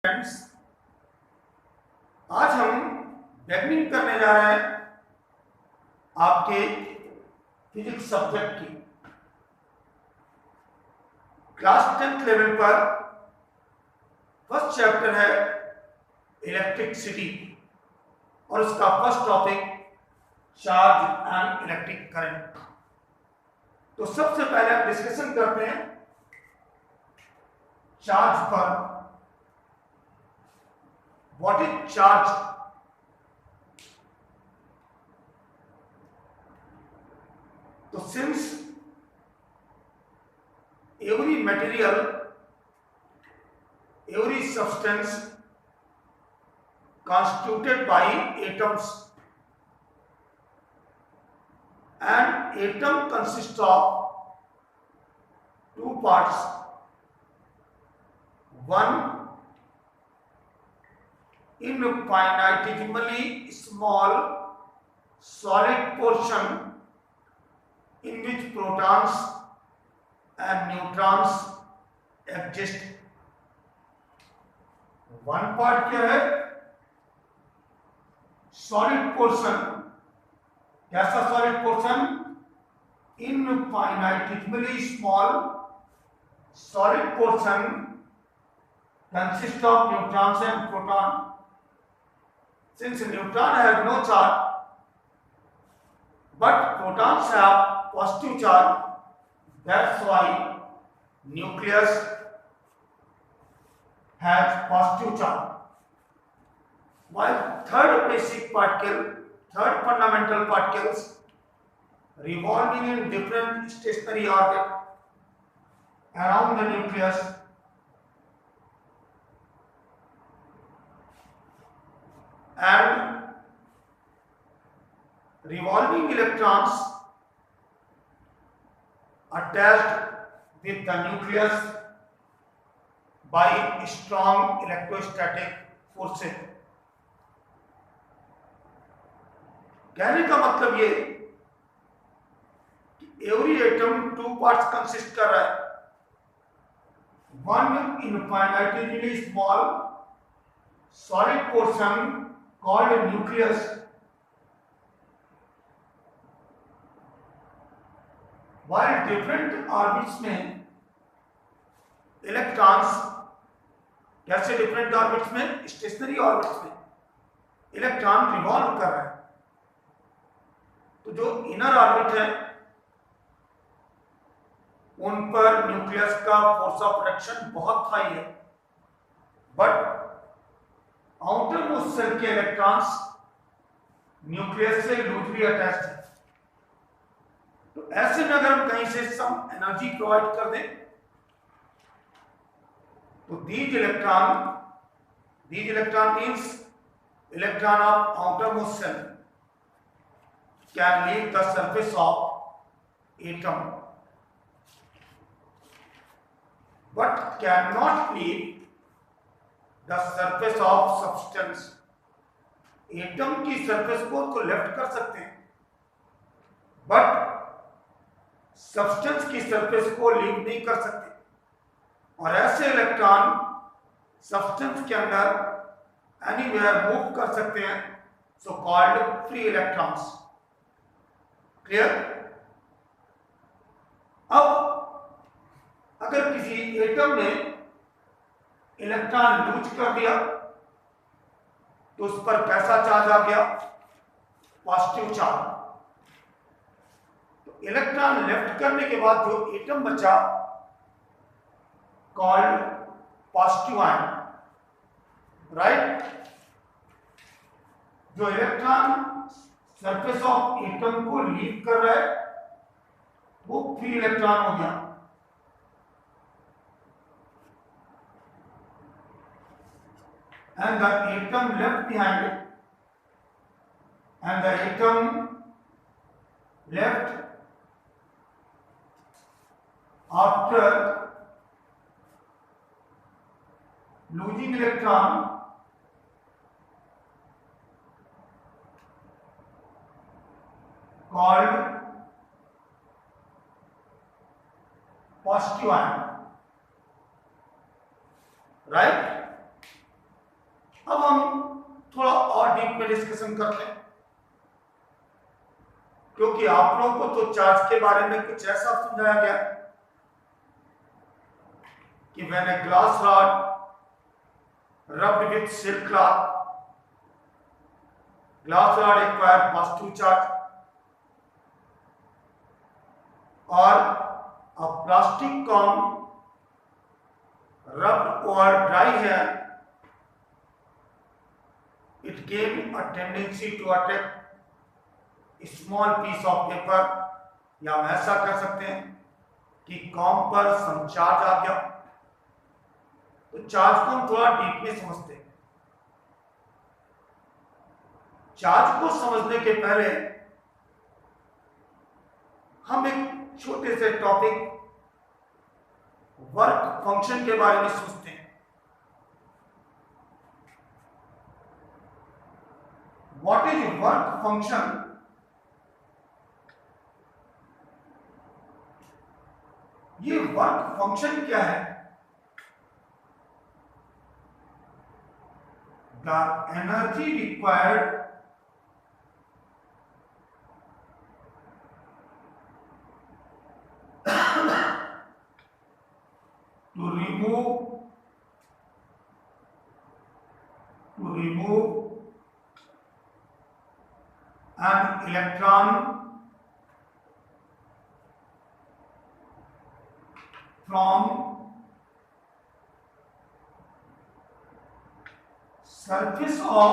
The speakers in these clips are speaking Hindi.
फ्रेंड्स, आज हम बेगिनिंग करने जा रहे हैं आपके फिजिक्स सब्जेक्ट की। क्लास 10th लेवल पर फर्स्ट चैप्टर है इलेक्ट्रिसिटी और उसका first topic charge and electric current. तो सबसे पहले हम डिस्कशन करते हैं चार्ज पर। What is charge? तो since every material, every substance constituted by atoms, and atom consists of two parts. One, infinitesimally small solid portion in which protons and neutrons exist. One part क्या है? Solid portion. कैसा solid portion? Infinitesimally small solid portion consist of neutrons and proton. Since neutron have no charge but protons have positive charge, that's why nucleus has positive charge. While third fundamental particles revolving in different stationary orbit around the nucleus and revolving electrons attached with the nucleus by strong electrostatic forces. कहने का मतलब ये कि every atom two parts consist कर रहा है। One infinitesimally small solid portion called nucleus, while different orbits में इलेक्ट्रॉन्स, कैसे डिफरेंट ऑर्बिट्स में? स्टेशनरी ऑर्बिट्स में इलेक्ट्रॉन रिवॉल्व कर रहे हैं। तो जो इनर ऑर्बिट है उन पर न्यूक्लियस का फोर्स ऑफ अट्रैक्शन बहुत हाई है, बट आउटर मोस्ट शेल के इलेक्ट्रॉन्स न्यूक्लियस से लूजली अटैच्ड है। तो ऐसे में अगर हम कहीं से सम एनर्जी प्रोवाइड कर दें तो these electron means electron of outermost shell can leave the surface of atom but cannot leave the surface of substance. Atom की सरफेस को तो लेफ्ट कर सकते हैं बट सब्सटेंस की सरफेस को लीव नहीं कर सकते, और ऐसे इलेक्ट्रॉन सब्सटेंस के अंदर एनीवेयर मूव कर सकते हैं, so called free electrons. Clear? अब अगर किसी एटम ने इलेक्ट्रॉन लूज कर दिया तो उस पर कैसा चार्ज आ गया? Positive charge. इलेक्ट्रॉन लेफ्ट करने के बाद जो एटम बचा कॉल्ड पॉजिटिव आयन, राइट? जो इलेक्ट्रॉन सरफेस ऑफ एटम को लीव कर रहा है वो फ्री इलेक्ट्रॉन हो गया। And the atom left behind it, and the atom left after losing electron called positive ion, right? अब हम थोड़ा और डीप में डिस्कशन करते हैं, क्योंकि आप लोगों को तो चार्ज के बारे में कुछ ऐसा समझाया गया कि when a glass rod rubbed with silk cloth, glass rod acquire positive charge, or a plastic cone rubbed over dry hair, it gain a tendency to attract a small piece of paper, या हम ऐसा कर सकते हैं कि कॉम पर सम चार्ज आ गया। तो चार्ज को हम थोड़ा डीप में समझते हैं। चार्ज को समझने के पहले हम एक छोटे से टॉपिक वर्क फंक्शन के बारे में सोचते हैं। What is work function? ये वर्क फंक्शन क्या है? The energy required to remove an electron from surface of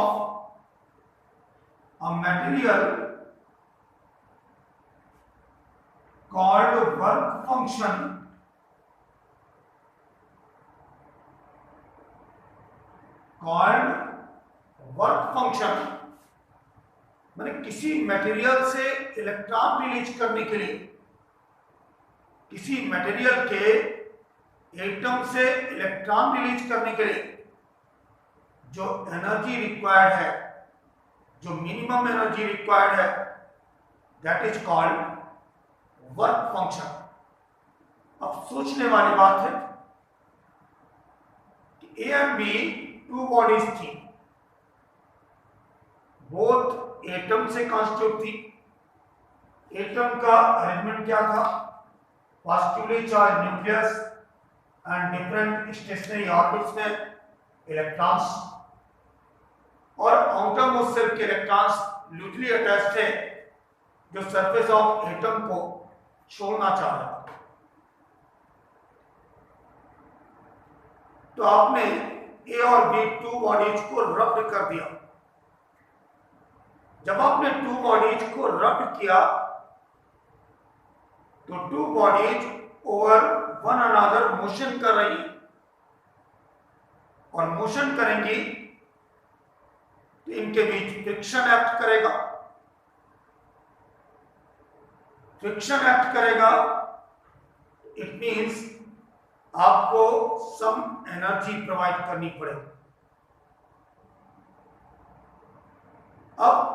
a material called work function माने किसी मटेरियल से इलेक्ट्रॉन रिलीज करने के लिए, किसी मटेरियल के एटम से इलेक्ट्रॉन रिलीज करने के लिए जो एनर्जी रिक्वायर्ड है, जो मिनिमम एनर्जी रिक्वायर्ड है, that is called work function. अब सोचने वाली बात है कि A and B two bodies थी, बोथ एटम से कॉन्स्टिट्यूट थी। एटम का अरेंजमेंट क्या था? Positively charge nucleus and different stationary orbits में इलेक्ट्रॉन्स, और आउटर मोस्ट शेल के इलेक्ट्रॉन्स लूजली अटैच्ड थे जो सरफेस ऑफ एटम को छोड़ना चाह रहा था। तो आपने ए और बी टू बॉडीज को रब्ड कर दिया। जब आपने टू बॉडीज को रब्ड किया तो two bodies over one another motion कर रही है, और मोशन करेंगी तो इनके बीच फ्रिक्शन एक्ट करेगा। फ्रिक्शन एक्ट करेगा, इट मींस आपको सम एनर्जी प्रोवाइड करनी पड़ेगी। अब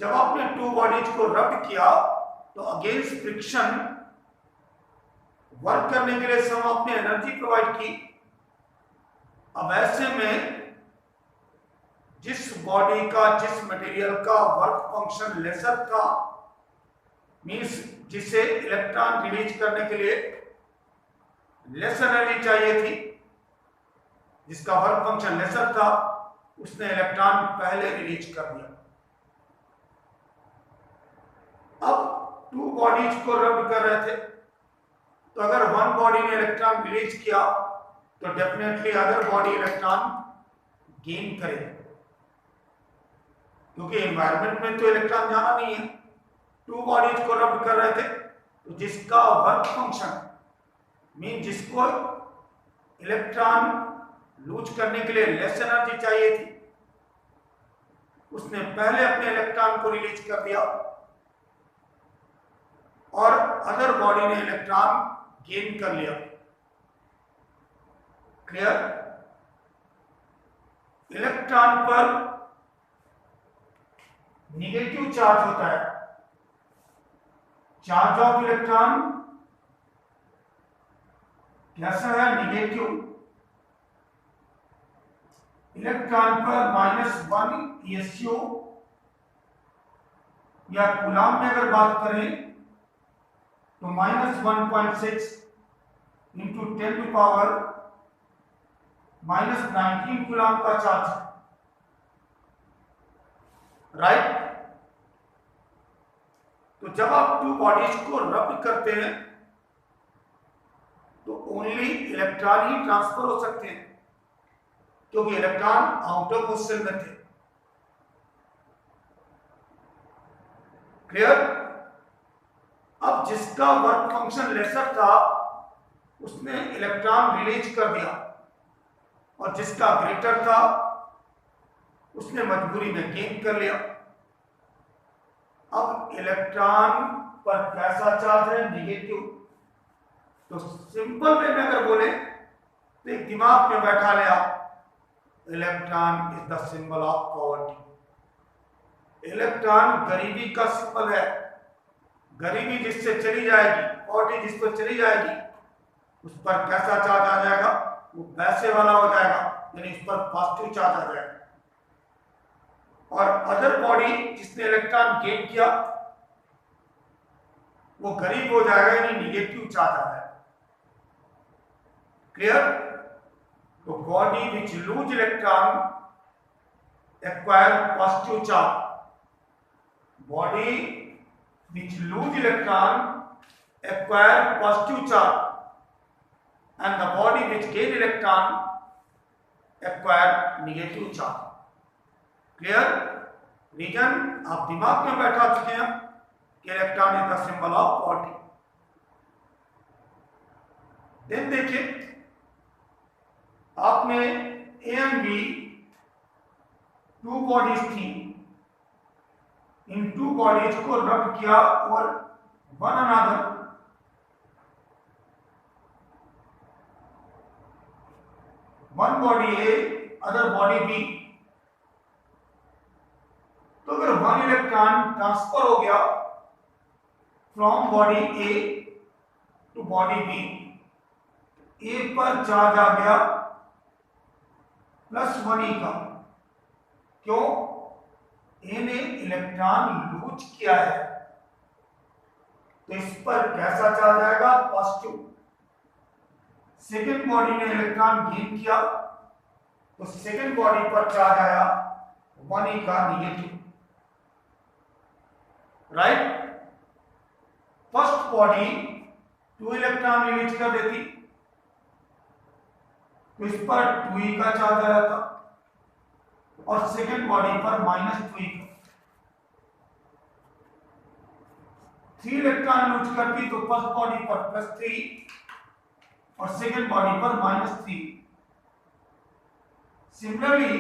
जब आपने टू बॉडीज को रब्ड किया तो अगेंस्ट फ्रिक्शन वर्क करने के लिए सम आपने एनर्जी प्रोवाइड की। अब ऐसे में जिस बॉडी का, जिस मटेरियल का वर्क फंक्शन लेसर था, मींस जिसे इलेक्ट्रॉन रिलीज करने के लिए लेस एनर्जी चाहिए थी, जिसका वर्क फंक्शन लेसर था, उसने इलेक्ट्रॉन पहले रिलीज कर दिया। अब टू बॉडीज को रब्ड कर रहे थे, तो अगर वन बॉडी ने इलेक्ट्रॉन रिलीज किया तो definitely other body electron gain करेगी, क्योंकि एनवायरनमेंट में तो इलेक्ट्रॉन जाना नहीं है। टू बॉडीज को रब्ड कर रहे थे, तो जिसका वर्क फंक्शन मीन जिसको इलेक्ट्रॉन लूज करने के लिए लेस एनर्जी चाहिए थी, उसने पहले अपने इलेक्ट्रॉन को रिलीज कर दिया, और अदर बॉडी ने इलेक्ट्रॉन गेन कर लिया। क्लियर? इलेक्ट्रॉन पर नेगेटिव चार्ज होता है। चार्ज ऑफ इलेक्ट्रॉन कैसा है? नेगेटिव। इलेक्ट्रॉन पर -1 एसयू, या कूलाम में अगर बात करें तो -1.6 इंटू 10⁻⁻19 कूलाम का चार्ज है, राइट। तो जब आप टू बॉडीज को रब करते हैं तो ओनली इलेक्ट्रॉन ही ट्रांसफर हो सकते हैं, क्योंकि इलेक्ट्रॉन आउटर मोस्ट शेल में थे। क्लियर। अब जिसका वर्क फंक्शन लेसर था उसने इलेक्ट्रॉन रिलीज कर दिया, और जिसका ग्रेटर था उसने मजबूरी में गेन कर लिया। अब इलेक्ट्रॉन पर कैसा चार्ज है? नेगेटिव। तो सिंपल वे में अगर बोले तो एक दिमाग में बैठा ले आप, electron is the symbol of poverty. Electron गरीबी का सिंबल है। गरीबी जिससे चली जाएगी, पॉवर्टी जिस पर चली जाएगी, उस पर कैसा चार्ज आ जाएगा? वो पैसे वाला हो जाएगा, यानी उस पर पॉजिटिव चार्ज आ जाएगा। और अदर बॉडी जिसने इलेक्ट्रॉन गेन किया वो गरीब हो जाएगा, यानी निगेटिव चार्ज आ जाएगा। क्लियर। तो body which loose electron acquire positive charge, body which lose electron acquire positive charge, and the body which gain electron acquire negative charge. Clear? Reason आप दिमाग में बैठा चुके हैं कि electron is the symbol of poverty. Then देखिए, आपने A and B two bodies थी, इन टू बॉडीज को रब किया और one another, one body A other body B. तो अगर वन इलेक्ट्रॉन ट्रांसफर हो गया from body A to body B, A पर चार्ज आ गया +1e का। क्यों? ए ने इलेक्ट्रॉन लूज किया है, तो इस पर कैसा चार्ज आएगा? पॉजिटिव। सेकेंड बॉडी ने इलेक्ट्रॉन गेन किया, तो सेकेंड बॉडी पर चार्ज आया 1e का negative, right. First body 2 electron release कर देती, तो इस पर 2e का चार्ज आया था, और सेकेंड बॉडी पर -2e। 3 इलेक्ट्रॉन लूज करती तो फर्स्ट बॉडी पर +3 और सेकेंड बॉडी पर -3। सिमिलरली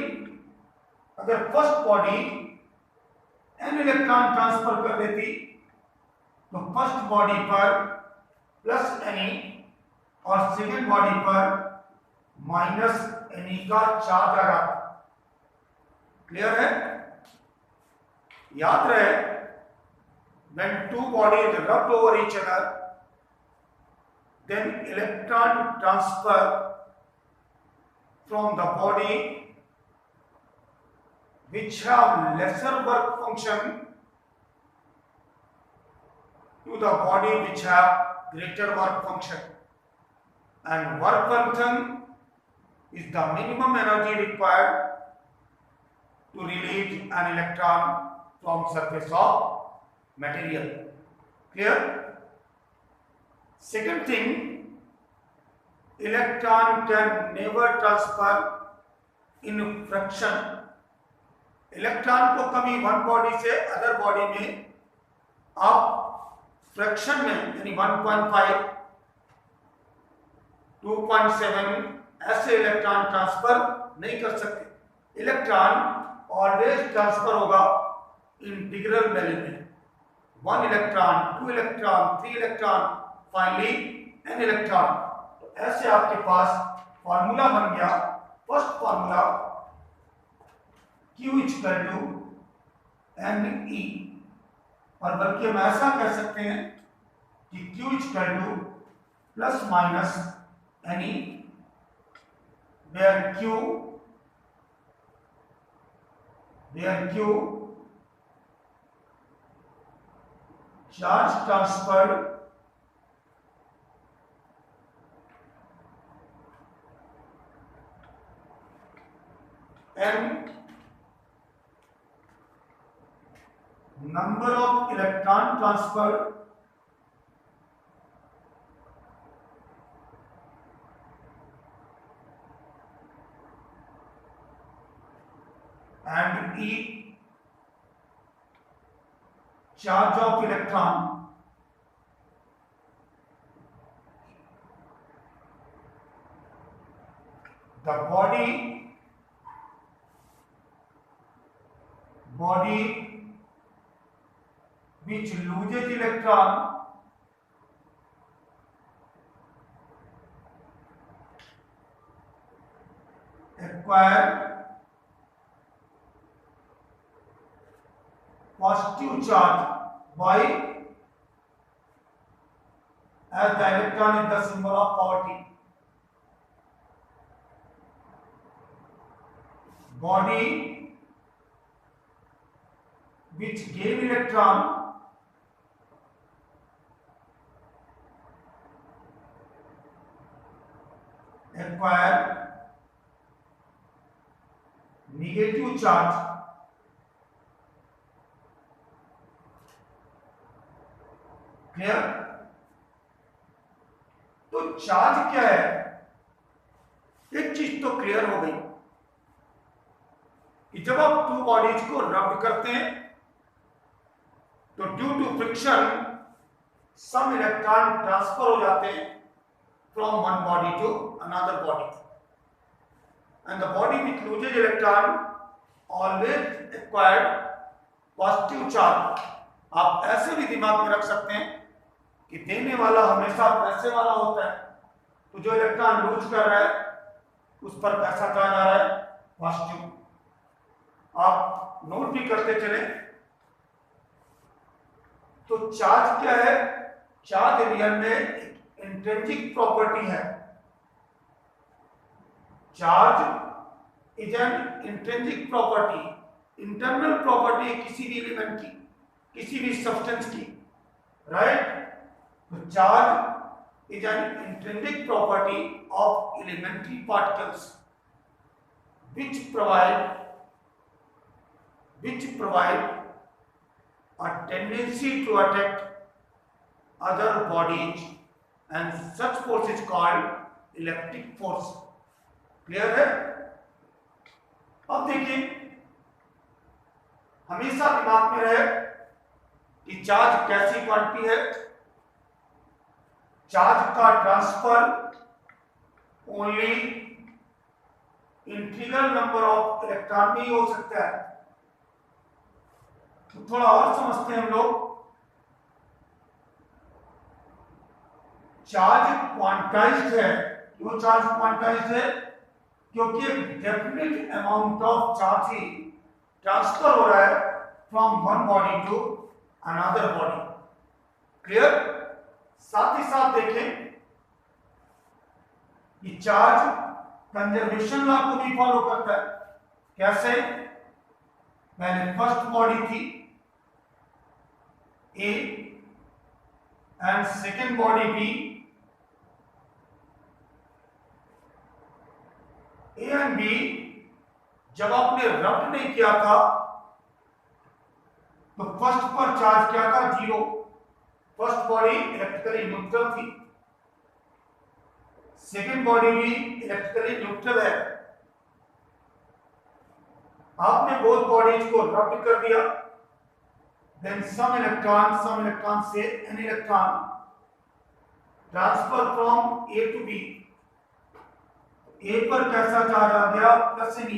अगर first body n electron transfer कर देती तो फर्स्ट बॉडी पर +ne और सेकेंड बॉडी पर -ne का चार्ज आ जाता। क्लियर है? याद रहे, when two bodies rubbed over each other, then electron transfer from the body which have lesser work function to the body which have greater work function, and work function is the minimum energy required to release an electron from surface of material. Clear? Second thing, electron can never transfer in fraction. Electron को कभी वन बॉडी से अदर बॉडी में आप फ्रैक्शन में, यानी 1.5, 2.7 ऐसे इलेक्ट्रॉन ट्रांसफर नहीं कर सकते। इलेक्ट्रॉन ऑलवेज ट्रांसफर होगा इंटीग्रल वैल्यू में, 1 electron, 2 electron, 3 electron, finally n electron. तो ऐसे आपके पास फॉर्मूला बन गया। फर्स्ट फॉर्मूला Q = Ne, और बल्कि हम ऐसा कह सकते हैं कि Q ± Ne, where Q Here Q, charge transferred, M, number of electron transferred, and E, charge of electron. The body which loses electron acquire positive charge. Why? As the electron is the symbol of poverty. Body which gave electron acquire negative charge. Clear? तो चार्ज क्या है? एक चीज तो क्लियर हो गई कि जब आप टू बॉडीज को रब करते हैं तो due to friction some electron transfer हो जाते हैं from one body to another body, and the body which loses electron always acquired positive charge. आप ऐसे भी दिमाग में रख सकते हैं कि देने वाला हमेशा पैसे वाला होता है, तो जो इलेक्ट्रॉन लूज कर रहा है उस पर पैसा चार्ज आ रहा है पॉजिटिव. आप नोट भी करते चले. तो चार्ज क्या है? चार्ज रियल में एक इंट्रिंसिक प्रॉपर्टी है. Charge is an intrinsic property, internal property किसी भी एलिमेंट की, किसी भी सब्सटेंस की, राइट? तो charge is an intrinsic property of elementary particles which provide a tendency to attack other bodies, and such force is called electric force. Clear है? अब देखिए, हमेशा दिमाग में रहे कि चार्ज कैसी क्वांटिटी है. चार्ज का transfer only integral number of electron में ही हो सकता है. तो थोड़ा और समझते हैं हम लोग. चार्ज क्वांटाइज्ड है. क्यों चार्ज क्वांटाइज्ड है? क्योंकि एक डेफिनेट अमाउंट ऑफ चार्ज ही ट्रांसफर हो रहा है from one body to another body. Clear? साथ ही साथ देखें कि चार्ज कंजर्वेशन लॉ को भी फॉलो करता है. कैसे? पहले फर्स्ट बॉडी थी A and second body B. A and B जब आपने रब नहीं किया था तो फर्स्ट पर चार्ज क्या था? 0. फर्स्ट बॉडी इलेक्ट्रिकली न्यूट्रल थी, सेकेंड बॉडी भी इलेक्ट्रिकली न्यूट्रल है. आपने बोथ बॉडीज को रब कर दिया, देन सम इलेक्ट्रॉन से an electron transfer from A to B. A पर कैसा चार्ज आ गया? प्लस एन,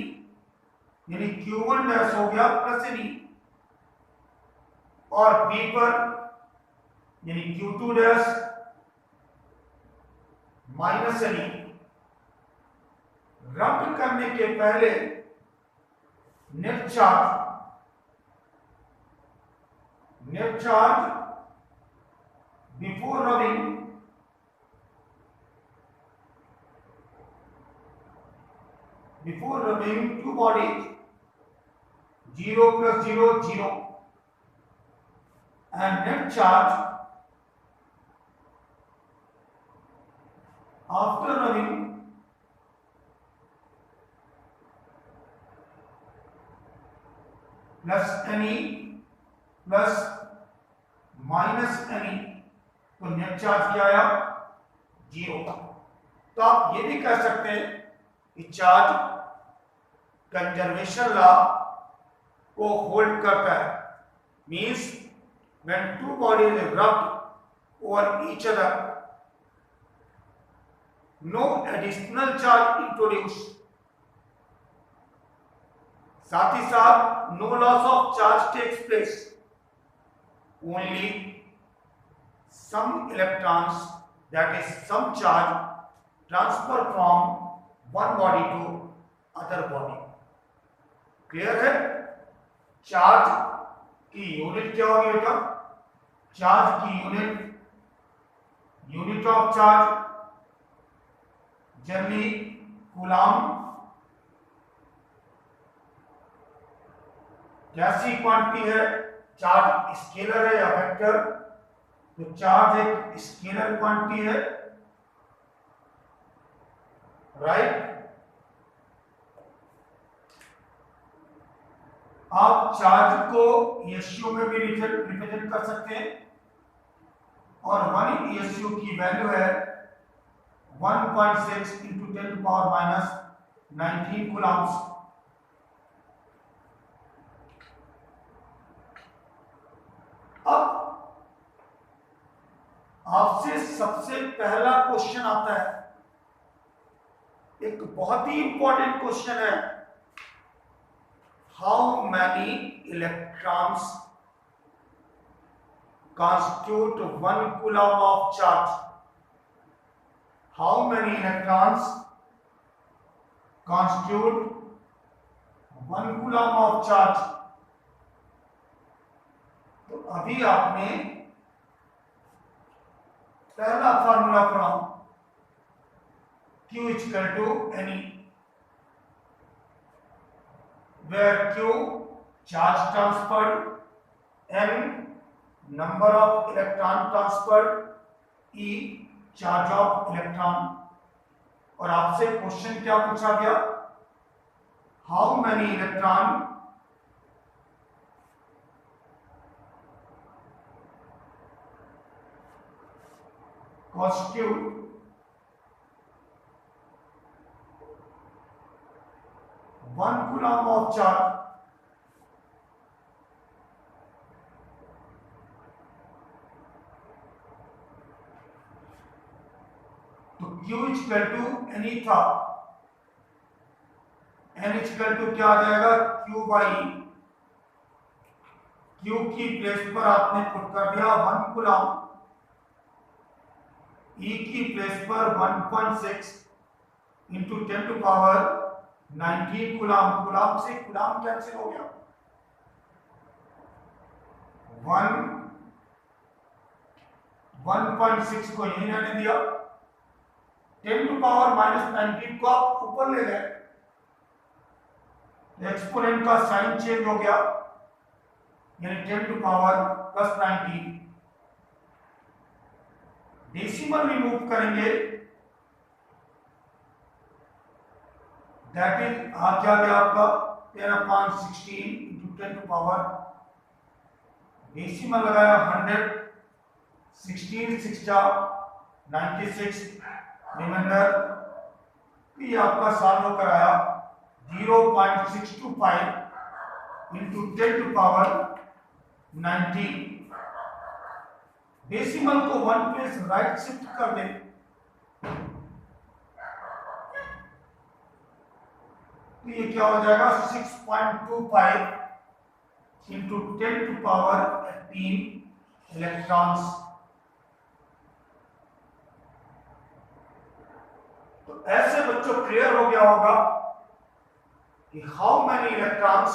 यानी Q1 डैश हो गया प्लस एन, और बी पर यानी Q2 डैश माइनस एन. रब करने के पहले net charge before rubbing two bodies 0 plus 0 0, and net charge after running plus NE plus minus NE, तो नेट चार्ज क्या आया? 0 का। तो आप ये भी कह सकते हैं कि चार्ज कंजर्वेशन लॉ को होल्ड करता है, means when two bodies rubbed over each other, no additional charge introduce, साथ ही साथ no loss of charge takes place, only some electrons, that is some charge, transfer from one body to other body. Clear है? चार्ज की यूनिट क्या होगी बेटा? चार्ज की unit of charge generally coulomb. कैसी क्वांटिटी है? चार्ज स्केलर है या वेक्टर? तो चार्ज एक स्केलर क्वांटिटी है, राइट? आप चार्ज को एसयू में भी रिप्रेजेंट कर सकते हैं, और 1 एसयू की वैल्यू है 1.6 × 10⁻⁻19 कूलम्स। अब आपसे सबसे पहला क्वेश्चन आता है, एक बहुत ही इंपॉर्टेंट क्वेश्चन है, how many electrons constitute 1 coulomb of charge? How many electrons constitute 1 coulomb of charge? तो अभी आपने पहला फार्मूला पढ़ा, Q = NE, where Q charge transferred, N number of electron transferred, E charge of electron। और आपसे क्वेश्चन क्या पूछा गया? How many electron constitute 1 coulomb of charge? तो Q = NE था, N = क्या आ जाएगा? Q/E। Q की प्लेस पर आपने पुट कर दिया 1 कूलम, E की प्लेस पर 1.6 × 10⁻19 कूलम। कूलम से कूलम कैंसिल हो गया, 1.6 को यहीं रहने दिया, 10⁻⁻19 को आप ऊपर ले गए, एक्सपोनेंट का साइन चेंज हो गया, यानी 10⁻+19। डेसिमल रिमूव करेंगे, दैट इज आ क्या गया आपका 10/16 × 10⁻, डेसिमल लगाया 100, 16 6 96 रिमाइंडर, ये आपका सॉल्व होकर आया 0.625 × 10⁻19। डेसिमल को 1 प्लेस राइट शिफ्ट कर दे, तो ये क्या हो जाएगा 6.25 × 10⁻18 इलेक्ट्रॉन्स। तो ऐसे बच्चों क्लियर हो गया होगा कि how many electrons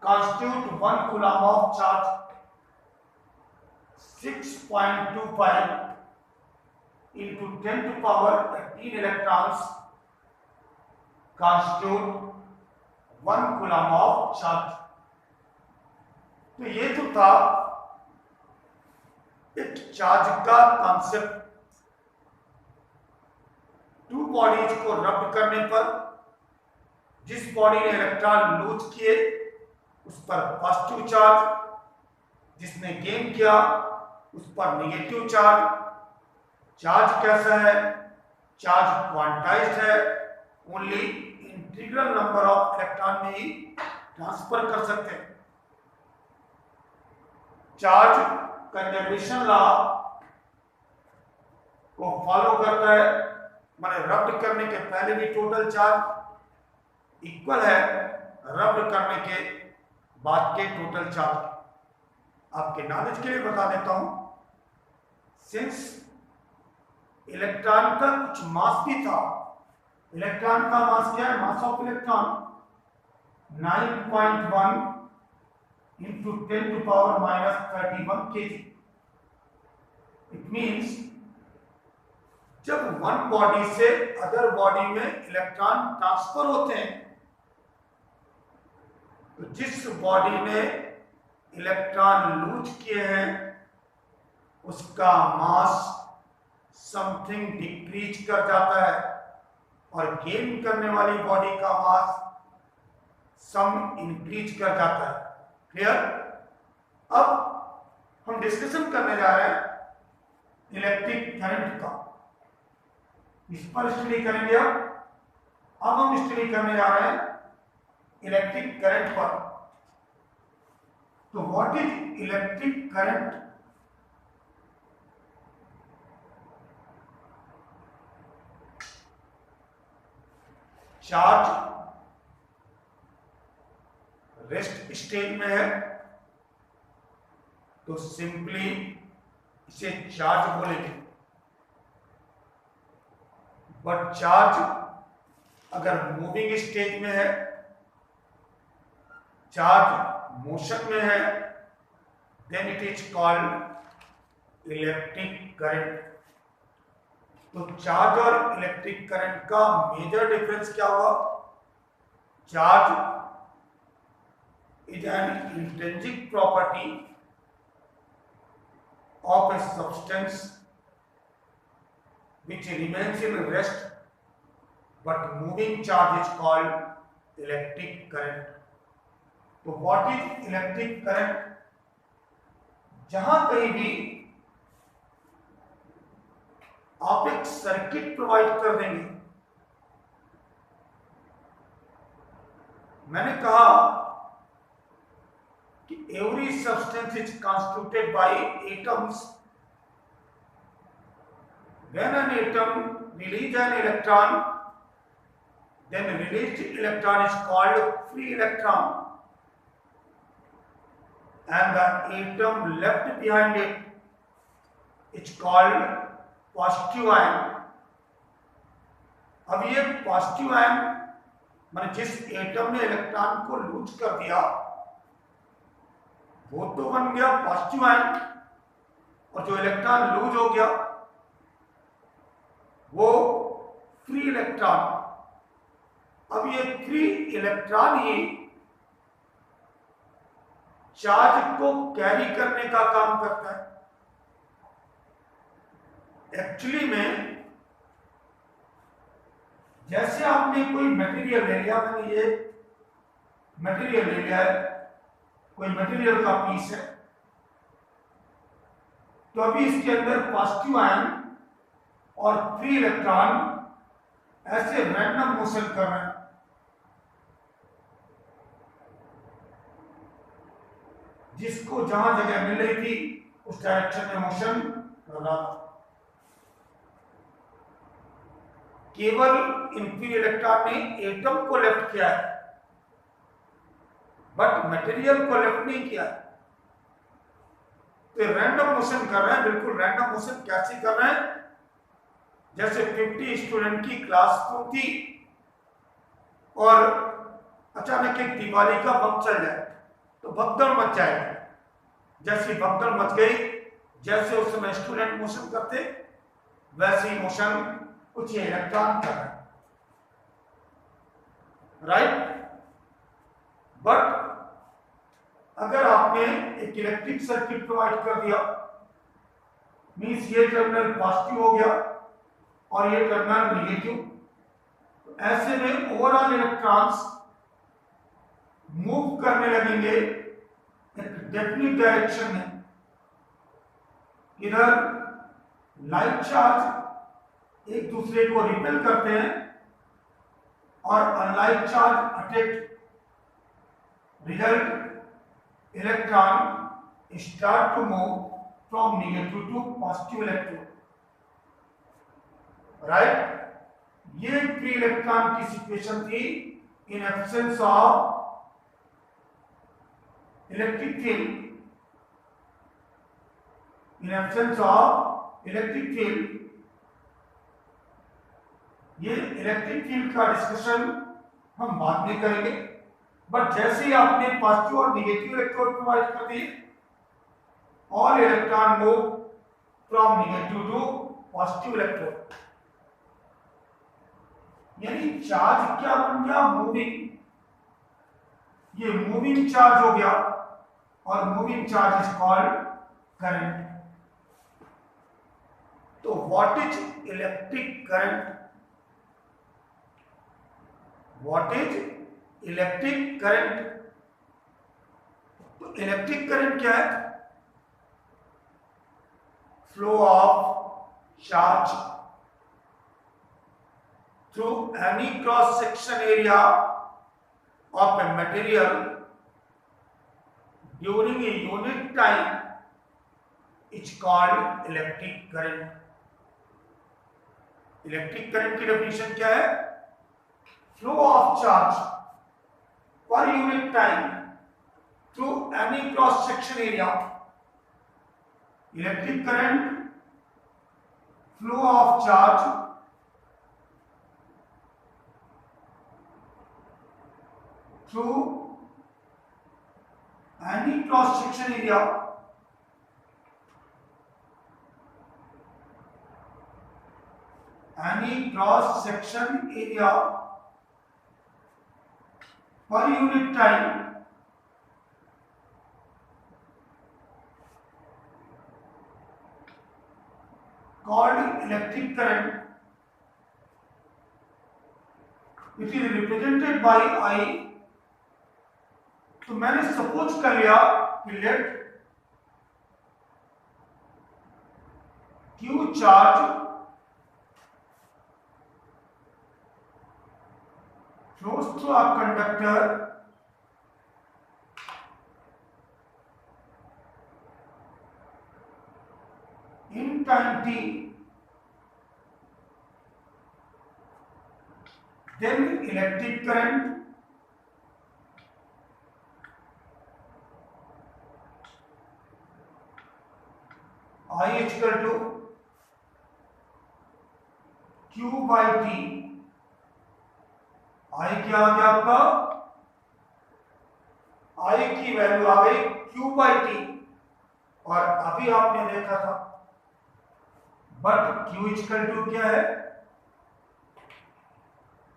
constitute 1 coulomb of charge। 6.25 × 10⁻18 electrons constitute 1 coulomb of charge. तो ये तो था एक चार्ज का कॉन्सेप्ट। टू बॉडीज को रब करने पर जिस बॉडी ने इलेक्ट्रॉन लूज किए उस पर पॉजिटिव चार्ज, जिसने गेन किया उस पर नेगेटिव चार्ज। चार्ज कैसा है? चार्ज क्वांटाइज्ड है, only integral number of electron में ही ट्रांसफर कर सकते हैं। चार्ज कंजर्वेशन लॉ को फॉलो करता है, माने रब्ड करने के पहले भी टोटल चार्ज इक्वल है रब्ड करने के बाद के टोटल चार्ज। आपके नॉलेज के लिए बता देता हूं, सिंस इलेक्ट्रॉन का कुछ मास भी था। इलेक्ट्रॉन का मास क्या है? Mass of electron 9.1 into 10 to power minus 31 kg। It means जब वन बॉडी से अदर बॉडी में इलेक्ट्रॉन ट्रांसफर होते हैं तो जिस बॉडी ने इलेक्ट्रॉन लूज किए हैं उसका मास समथिंग डिक्रीज कर जाता है और गेन करने वाली बॉडी का मास सम इंक्रीज कर जाता है। क्लियर? अब हम डिस्कशन करने जा रहे हैं इलेक्ट्रिक करंट का। इस पर स्टडी करेंगे। अब हम स्टडी करने जा रहे हैं इलेक्ट्रिक करंट पर। तो what is electric current? Charge rest stage में है तो सिंपली इसे चार्ज बोलेंगे। बट चार्ज अगर मूविंग स्टेज में है, चार्ज मोशन में है, then it is called electric current. तो चार्ज और इलेक्ट्रिक करंट का मेजर डिफरेंस क्या हुआ? Charge is an intrinsic property of a substance which remains in rest, but moving charge is called electric current. तो what is electric current? जहां कहीं भी आप एक सर्किट प्रोवाइड कर देंगे, मैंने कहा every substance is constituted by atoms. When an atom releases an electron, then released electron is called free electron, and the atom left behind it is called positive ion. अब ये पॉजिटिव आयन माने जिस एटम ने इलेक्ट्रॉन को लूज कर दिया वो तो बन गया पॉजिटिव आयन, और जो इलेक्ट्रॉन लूज हो गया वो फ्री इलेक्ट्रॉन। अब ये फ्री इलेक्ट्रॉन ही चार्ज को कैरी करने का काम करता है। एक्चुअली में जैसे आपने कोई मटेरियल ले लिया, मैंने ये मटेरियल ले लिया है, कोई मटेरियल का पीस है, तो अभी इसके अंदर पॉजिटिव आयन और फ्री इलेक्ट्रॉन ऐसे रैंडम मोशन कर रहे हैं। जिसको जहां जगह मिल रही थी उस डायरेक्शन में मोशन कर रहा था। केवल इन फ्री इलेक्ट्रॉन ने एटम को लेफ्ट किया है बट मटेरियल को लेफ्ट नहीं किया। तो रैंडम मोशन कर रहे हैं, बिल्कुल रैंडम मोशन कैसे कर रहे हैं? जैसे 50 स्टूडेंट की क्लास थी और अचानक एक दिवाली का बम चल जाए तो भगदड़ मच जाएगी। जैसी भगदड़ मच गई, जैसे उस समय स्टूडेंट मोशन करते वैसे ही मोशन कुछ इलेक्ट्रॉन कर रहे हैं, राइट? बट अगर आपने एक इलेक्ट्रिक सर्किट प्रोवाइड कर दिया, मीन्स ये टर्मिनल पॉजिटिव हो गया और ये टर्मिनल नेगेटिव, तो ऐसे में ओवरऑल इलेक्ट्रॉन्स मूव करने लगेंगे एक डेफिनिट डायरेक्शन में। इधर लाइट चार्ज एक दूसरे को रिपेल करते हैं और unlike charge attract, result electron start to move from negative to positive electron, right. ये फ्री इलेक्ट्रॉन की सिचुएशन थी in absence of electric field, in absence of electric field. ये इलेक्ट्रिक फील्ड का डिस्कशन हम बाद में करेंगे, बट जैसे ही आपने पॉजिटिव और नेगेटिव इलेक्ट्रोड प्रोवाइड कर दिए, all electron move from negative to positive electrode, यानी चार्ज क्या बन गया, मूविंग। ये मूविंग चार्ज हो गया और moving charge is called current. तो what is electric current? What is electric current? तो इलेक्ट्रिक करंट क्या है? Flow of charge through any cross section area of a material during a unit time is called electric current. Electric current की डेफिनेशन क्या है? Flow of charge per unit time through any cross section area. Electric current flow of charge through any cross section area per unit time called electric current. It is represented by I. तो मैंने सपोज कर लिया कि let Q charge flows through a conductor in time t, then electric current I is equal to Q by T। I क्या आ गया आपका? I की वैल्यू आ गई Q by T, और अभी आपने देखा था but Q is equal to क्या है?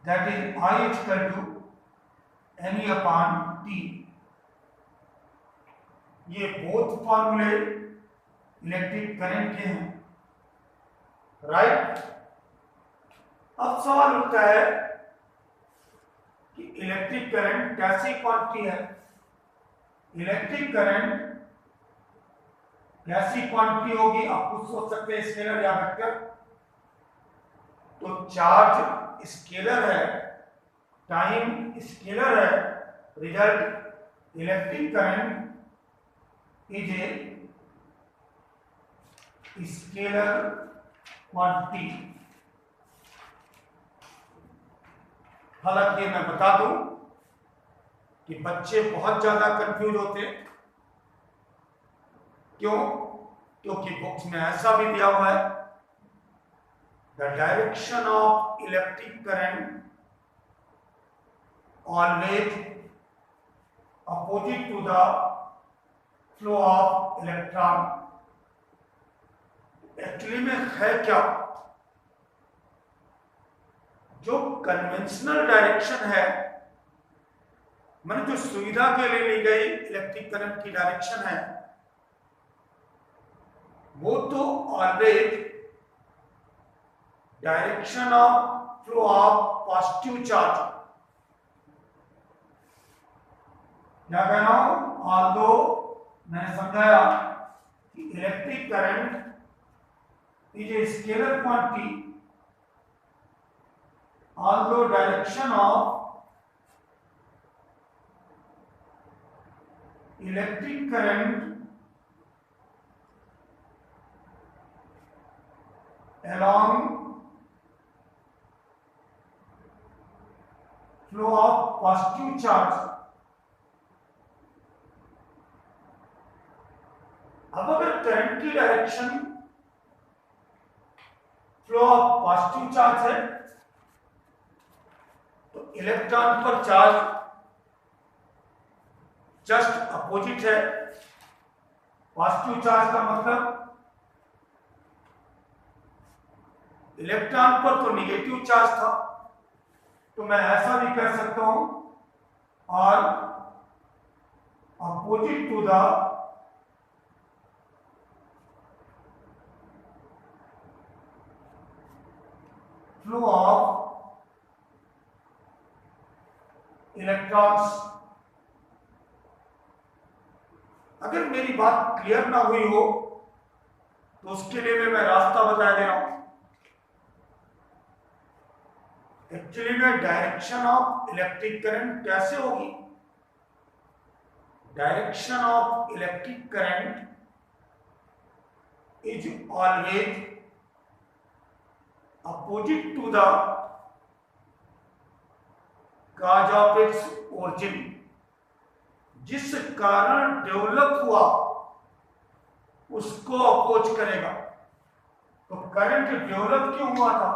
That is I is equal to NE upon T। ये बोथ फॉर्मूले इलेक्ट्रिक करंट के हैं, राइट। अब सवाल उठता है कि इलेक्ट्रिक करंट कैसी क्वांटिटी है? इलेक्ट्रिक करंट कैसी क्वांटिटी होगी? आप खुद सोच सकते हैं, स्केलर या वेक्टर। तो चार्ज स्केलर है, टाइम स्केलर है, result electric current is a scalar quantity. हालांकि मैं बता दूं कि बच्चे बहुत ज्यादा कंफ्यूज होते हैं। क्यों? क्योंकि बुक्स में ऐसा भी दिया हुआ है, the direction of electric current always opposite to the flow of electron. Actually में है क्या? जो कन्वेंशनल डायरेक्शन है मैंने जो सुविधा के लिए ली गई इलेक्ट्रिक करंट की डायरेक्शन है वो तो always direction of flow of positive charge. क्या कह रहा हूं? ऑल्दो मैंने समझाया कि electric current is a scalar quantity, although direction of electric current along flow of positive charge। अब अगर करंट की direction flow of positive charge है तो इलेक्ट्रॉन पर चार्ज जस्ट अपोजिट है। पॉजिटिव चार्ज का मतलब इलेक्ट्रॉन पर तो निगेटिव चार्ज था, तो मैं ऐसा भी कह सकता हूं और opposite to the flow of electrons. अगर मेरी बात क्लियर ना हुई हो तो उसके लिए मैं रास्ता बता दे रहा हूं। एक्चुअली में डायरेक्शन ऑफ इलेक्ट्रिक करंट कैसे होगी? Direction of electric current is always opposite to the cause of its origin. जिस कारण डेवलप हुआ उसको अपोज करेगा। तो करंट डेवलप क्यों हुआ था?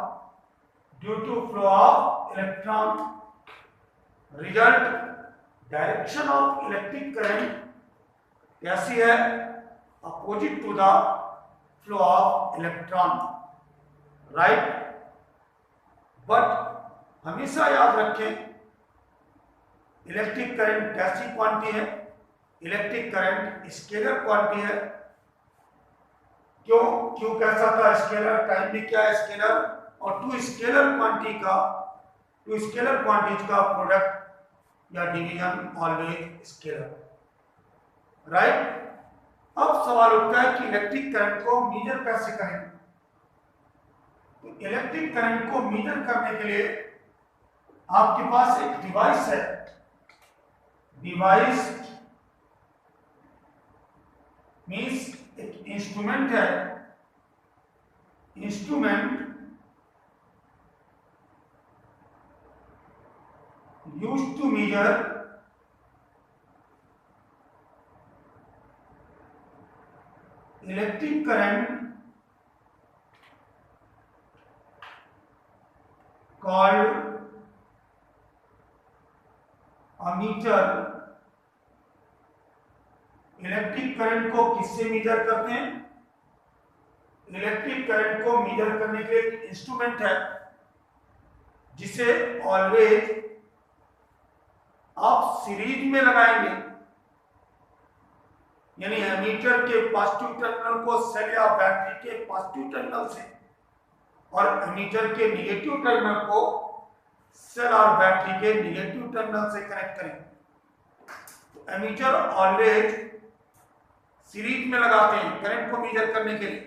Due to flow of electron. Result direction of electric current कैसी है? Opposite to the flow of electron, right. But हमेशा याद रखें इलेक्ट्रिक करंट कैसी क्वांटिटी है? इलेक्ट्रिक करंट स्केलर क्वांटिटी है। क्यों कैसा था? स्केलर। टाइम भी क्या है? स्केलर। और टू स्केलर क्वांटिटीज का प्रोडक्ट या डिवीजन ऑलवेज स्केलर, राइट। अब सवाल उठता है कि इलेक्ट्रिक करंट को मेजर कैसे करें? तो इलेक्ट्रिक करंट को मेजर करने के लिए आपके पास एक डिवाइस है। डिवाइस मीन्स एक इंस्ट्रूमेंट है। Instrument used to measure electric current called ammeter। Electric current को किससे मेजर करते हैं? इलेक्ट्रिक करंट को मेजर करने के लिए एक इंस्ट्रूमेंट है जिसे ऑलवेज आप सीरीज में लगाएंगे। यानी एमीटर के पॉजिटिव टर्मिनल को सेल या बैटरी के पॉजिटिव टर्मिनल से और एमीटर के निगेटिव टर्मिनल को सेल और बैटरी के निगेटिव टर्मिनल से कनेक्ट करेंगे। तो एमीटर ऑलवेज सीरीज में लगाते हैं करंट को मेजर करने के लिए।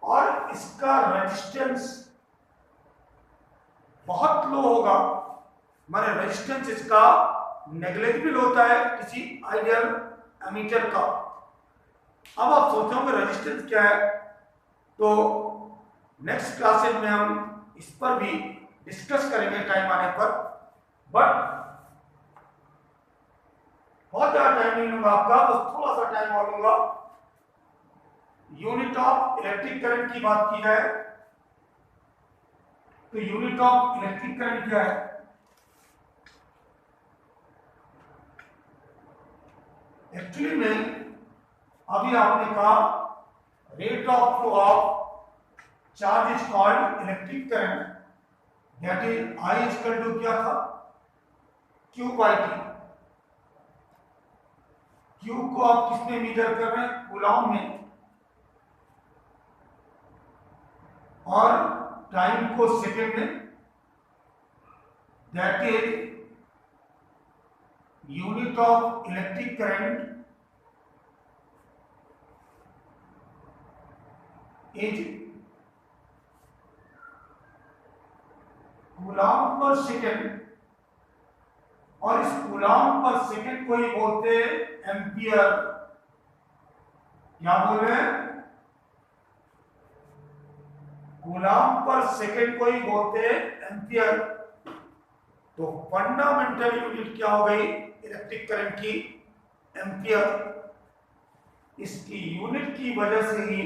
और इसका रेजिस्टेंस बहुत लो होगा, माने रेजिस्टेंस इसका नेग्लिजिबल होता है किसी आइडियल एमीटर का। अब आप सोचोगे रेजिस्टेंस क्या है, तो नेक्स्ट क्लासेज में हम इस पर भी डिस्कस करेंगे टाइम आने पर। बट बहुत ज्यादा टाइम नहीं लूंगा आपका, बस थोड़ा सा टाइम और लूंगा। यूनिट ऑफ इलेक्ट्रिक करंट की बात की जाए तो यूनिट ऑफ इलेक्ट्रिक करंट क्या है? एक्चुअली में अभी आपने कहा rate of flow of charge is called electric current, that is I equal to क्या था? Q by T. Q को आप किसमें मेजर कर रहे हैं? कूलॉम में। और टाइम को सेकेंड में। That is unit of electric current is Coulomb पर सेकेंड। और इस कूलॉम पर सेकेंड को ही बोलते हैं एम्पियर। क्या बोल रहे हैं? कूलॉम पर सेकेंड को ही बोलते हैं एम्पियर। तो फंडामेंटल यूनिट क्या हो गई इलेक्ट्रिक करंट की? एम्पियर। इसकी यूनिट की वजह से ही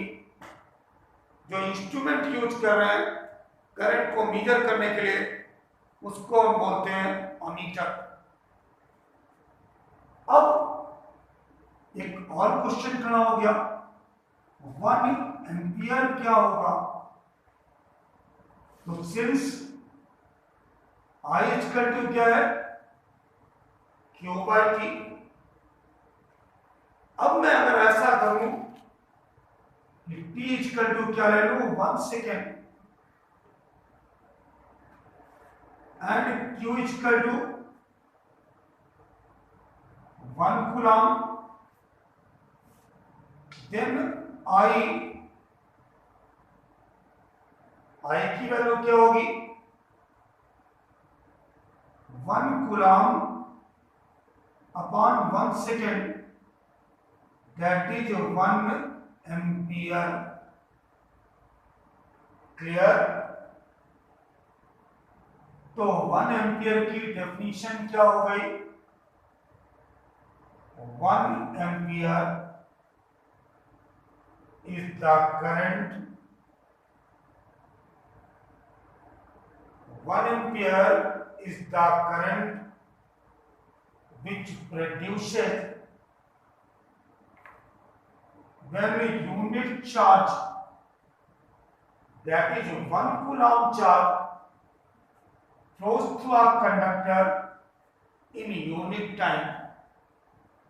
जो इंस्ट्रूमेंट यूज कर रहे हैं करंट को मेजर करने के लिए, उसको हम बोलते हैं अमीटर। अब एक और क्वेश्चन खड़ा हो गया, 1 एम्पियर क्या होगा? तो सिंस I इक्वल टू क्या है? Q by T. अब मैं अगर ऐसा करूं कि T इक्वल टू क्या ले लूं? 1 second. And Q equal to 1 coulomb, then I की वैल्यू क्या होगी? 1 coulomb upon 1 second, that is 1 ampere. Clear? तो 1 एम्पियर की डेफिनेशन क्या हो गई? 1 ampere is the current, 1 ampere is the current which produces when a unit charge, that is 1 coulomb charge, flows through a conductor in unit time,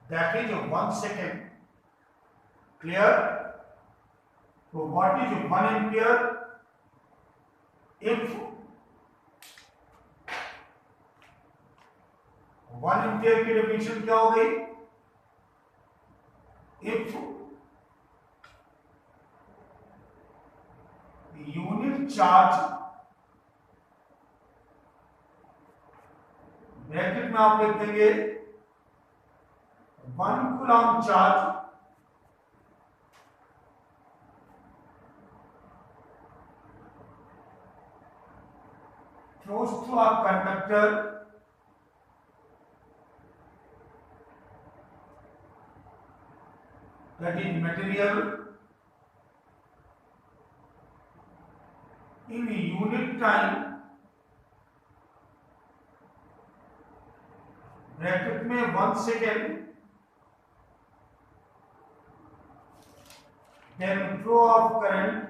that is 1 second. Clear? So what is 1 ampere? If 1 ampere की डेफिनेशन क्या हो गई? If यूनिट चार्ज, ब्रैकेट में आप लिख देंगे 1 Coulomb charge flows through a conductor that is material in unit time, bracket में 1 second, then flow of current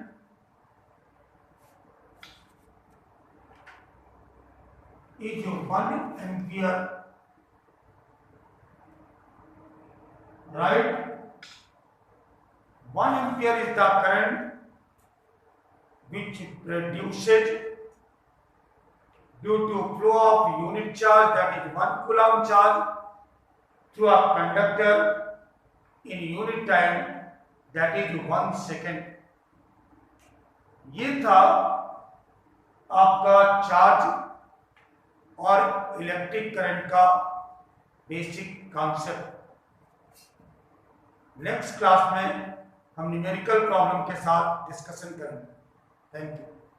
is 1 ampere, right? 1 ampere is the current which produces due to flow of unit charge, that is 1 coulomb charge, through a conductor in unit time, that is 1 second. ये था आपका चार्ज और इलेक्ट्रिक करंट का बेसिक कॉन्सेप्ट। नेक्स्ट क्लास में हम न्यूमेरिकल प्रॉब्लम के साथ डिस्कशन करेंगे। Thank you.